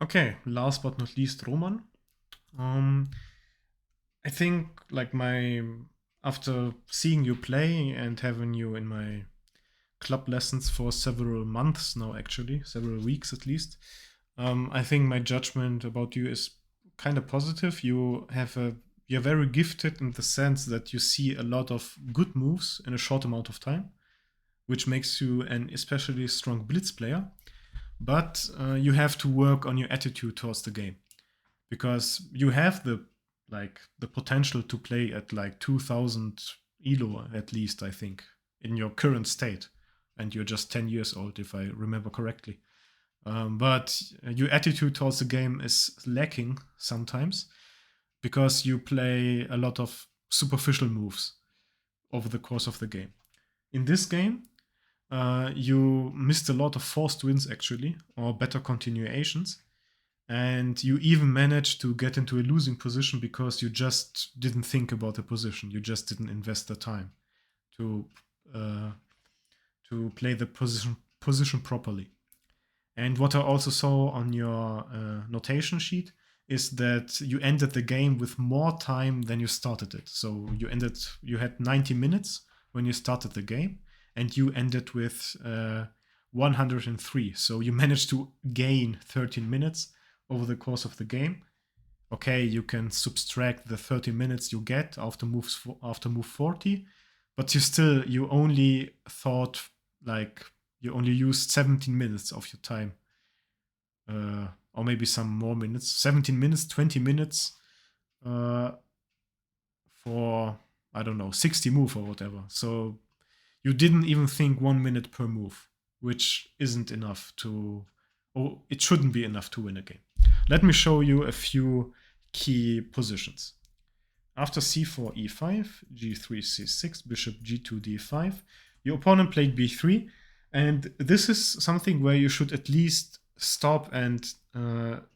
Okay, last but not least, Roman. Um, I think like my after seeing you play and having you in my club lessons for several months now, actually several weeks at least, I think my judgment about you is kind of positive. You're very gifted in the sense that you see a lot of good moves in a short amount of time, which makes you an especially strong blitz player. But you have to work on your attitude towards the game because you have the potential to play at like 2000 elo at least, I think, in your current state, and you're just 10 years old if I remember correctly. But your attitude towards the game is lacking sometimes because you play a lot of superficial moves over the course of the game. In this game, you missed a lot of forced wins actually, or better continuations, and you even managed to get into a losing position because you just didn't think about the position. You just didn't invest the time to uh, to play the position properly. And what I also saw on your notation sheet is that you ended the game with more time than you started it. So you had 90 minutes when you started the game, and you ended with 103. So you managed to gain 13 minutes over the course of the game. Okay, you can subtract the 30 minutes you get after move 40, but you only thought like you only used 17 minutes of your time, or maybe some more minutes. 17 minutes, 20 minutes uh, for I don't know 60 move or whatever. So you didn't even think 1 minute per move, which isn't enough to. Oh, it shouldn't be enough to win a game. Let me show you a few key positions. After c4, e5, g3, c6, bishop g2, d5, your opponent played b3, and this is something where you should at least stop and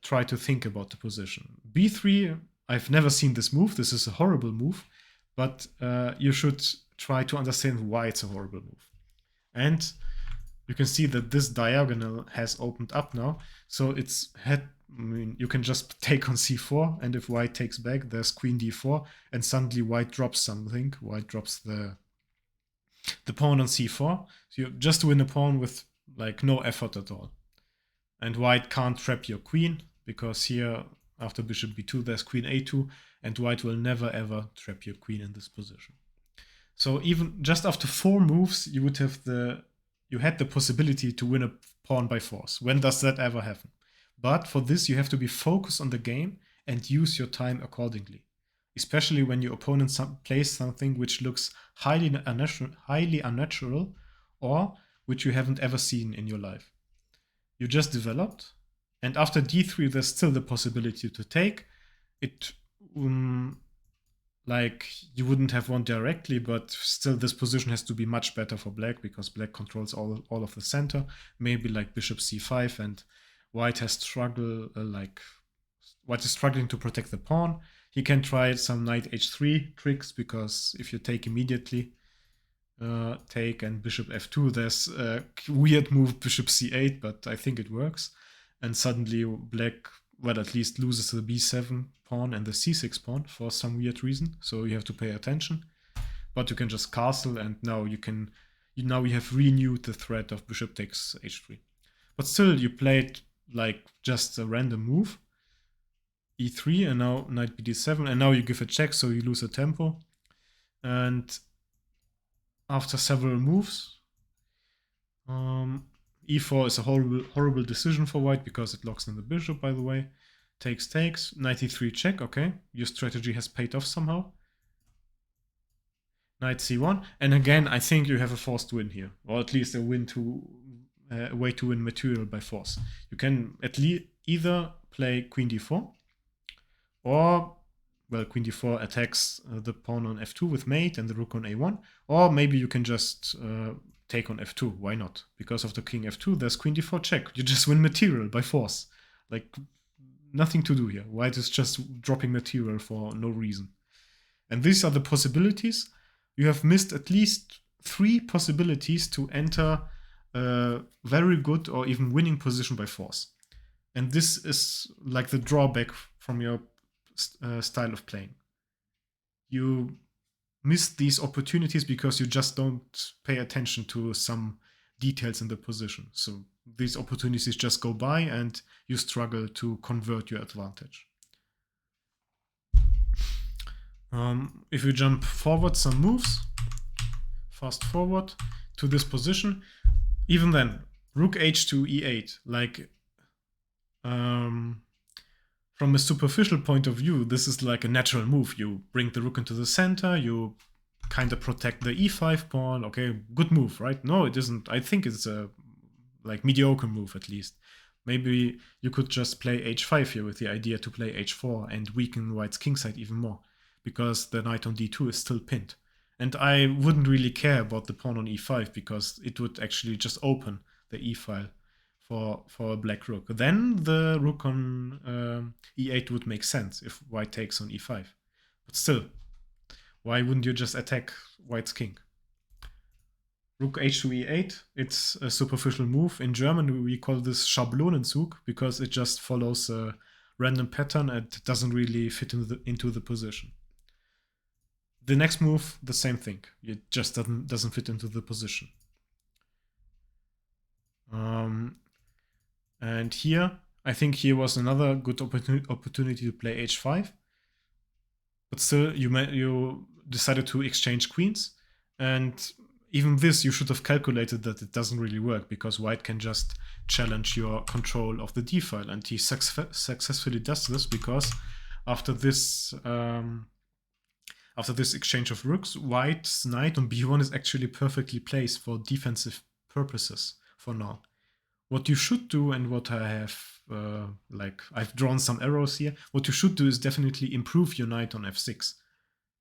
try to think about the position. b3, I've never seen this move. This is a horrible move, but you should try to understand why it's a horrible move. And you can see that this diagonal has opened up now, so you can just take on c4, and if white takes back, there's queen d4, and suddenly white drops something. White drops the pawn on c4. So you just win a pawn with like no effort at all. And white can't trap your queen because here after bishop b2 there's queen a2, and white will never ever trap your queen in this position. So even just after 4 moves, you had the possibility to win a pawn by force. When does that ever happen? But for this, you have to be focused on the game and use your time accordingly. Especially when your opponent plays something which looks highly unnatural, or which you haven't ever seen in your life. You just developed, and after d3, there's still the possibility to take it. Like you wouldn't have won directly, but still this position has to be much better for black because black controls all of the center. Maybe like bishop c5, and white is struggling to protect the pawn. He can try some knight h3 tricks because if you take immediately, take and bishop f2, there's a weird move bishop c8, but I think it works. And suddenly black, well, at least loses the b7 pawn and the c6 pawn for some weird reason. So you have to pay attention. But you can just castle, and now you have renewed the threat of bishop takes h3. But still, you played like just a random move, e3, and now knight bd7, and now you give a check, so you lose a tempo. And after several moves, e4 is a horrible decision for white because it locks in the bishop, by the way. Takes, knight e3 check, okay. Your strategy has paid off somehow. Knight c1, and again, I think you have a forced win here, or at least a way to win material by force. You can at least either play queen d4, or, well, queen d4 attacks the pawn on f2 with mate and the rook on a1, or maybe you can just take on f2. Why not? Because of the king f2, there's queen d4 check. You just win material by force. Like, nothing to do here. White is just dropping material for no reason. And these are the possibilities. You have missed at least 3 possibilities to enter a very good or even winning position by force. And this is like the drawback from your style of playing. You miss these opportunities because you just don't pay attention to some details in the position. So these opportunities just go by and you struggle to convert your advantage. If you jump forward some moves, fast forward to this position, even then, rook h2 e8, like from a superficial point of view, this is like a natural move. You bring the rook into the center, you kind of protect the e5 pawn. Okay, good move, right? No, it isn't. I think it's a like mediocre move at least. Maybe you could just play h5 here with the idea to play h4 and weaken white's kingside even more, because the knight on d2 is still pinned. And I wouldn't really care about the pawn on e5 because it would actually just open the e-file for a black rook. Then the rook on e8 would make sense if white takes on e5. But still, why wouldn't you just attack white's king? Rook h2 e8, it's a superficial move. In German, we call this Schablonenzug because it just follows a random pattern and doesn't really fit into the position. The next move, the same thing. It just doesn't fit into the position. And here, I think here was another good opportunity to play h5. But still, you decided to exchange queens. And even this, you should have calculated that it doesn't really work because white can just challenge your control of the d-file. And he successfully does this because after this exchange of rooks, white's knight on b1 is actually perfectly placed for defensive purposes for now. What you should do, and what I have, I've drawn some arrows here. What you should do is definitely improve your knight on f6.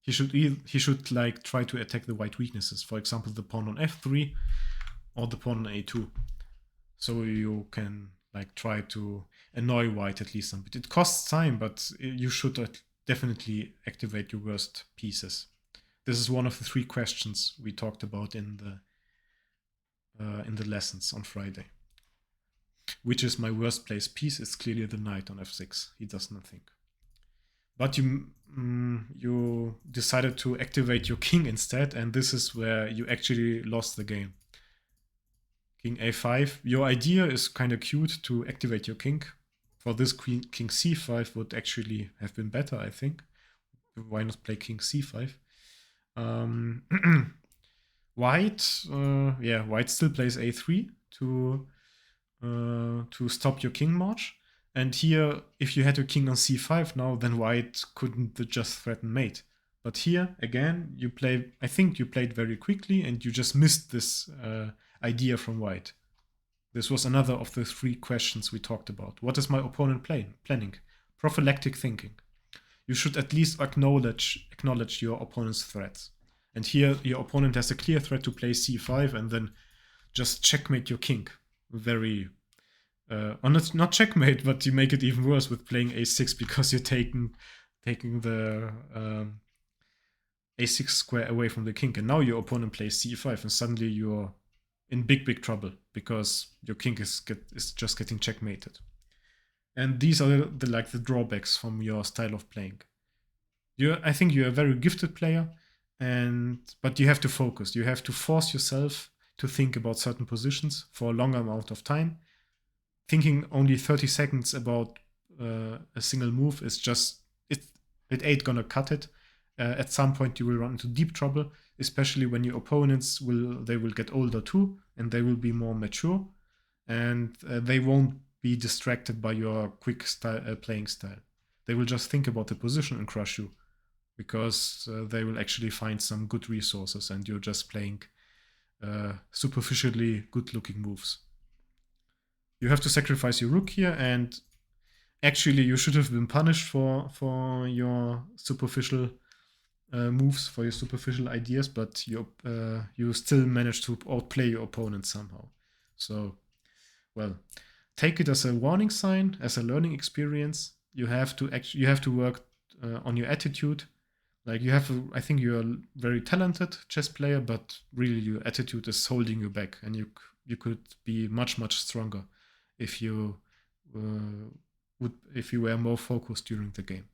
He should like try to attack the white weaknesses. For example, the pawn on f3 or the pawn on a2. So you can like try to annoy white at least some bit. It costs time, but you should definitely activate your worst pieces. This is one of the 3 questions we talked about in the lessons on Friday. Which is my worst placed piece? It's clearly the knight on f6. He does nothing. But you decided to activate your king instead, and this is where you actually lost the game. King a5. Your idea is kind of cute to activate your king. For this, king c5 would actually have been better, I think. Why not play king c5? White still plays a3 to stop your king march. And here, if you had your king on c5 now, then white couldn't just threaten mate. But here, again, I think you played very quickly and you just missed this idea from white. This was another of the 3 questions we talked about. What is my opponent planning? Prophylactic thinking. You should at least acknowledge your opponent's threats. And here, your opponent has a clear threat to play c5 and then just checkmate your king. Very not checkmate, but you make it even worse with playing a6 because you're taking the a6 square away from the king, and now your opponent plays c5, and suddenly you're in big trouble because your king is just getting checkmated. And these are the drawbacks from your style of playing. I think you're a very gifted player, but you have to focus. You have to force yourself to think about certain positions for a longer amount of time. Thinking only 30 seconds about a single move is just, it ain't gonna cut it. At some point you will run into deep trouble, especially when your opponents will get older too, and they will be more mature, and they won't be distracted by your quick playing style. They will just think about the position and crush you, because they will actually find some good resources and you're just playing superficially good-looking moves. You have to sacrifice your rook here, and actually you should have been punished for your superficial moves, for your superficial ideas, but you still managed to outplay your opponent somehow. So, well, take it as a warning sign, as a learning experience. You have to work on your attitude. Like I think you're a very talented chess player, but really your attitude is holding you back, and you could be much stronger if you would if you were more focused during the game?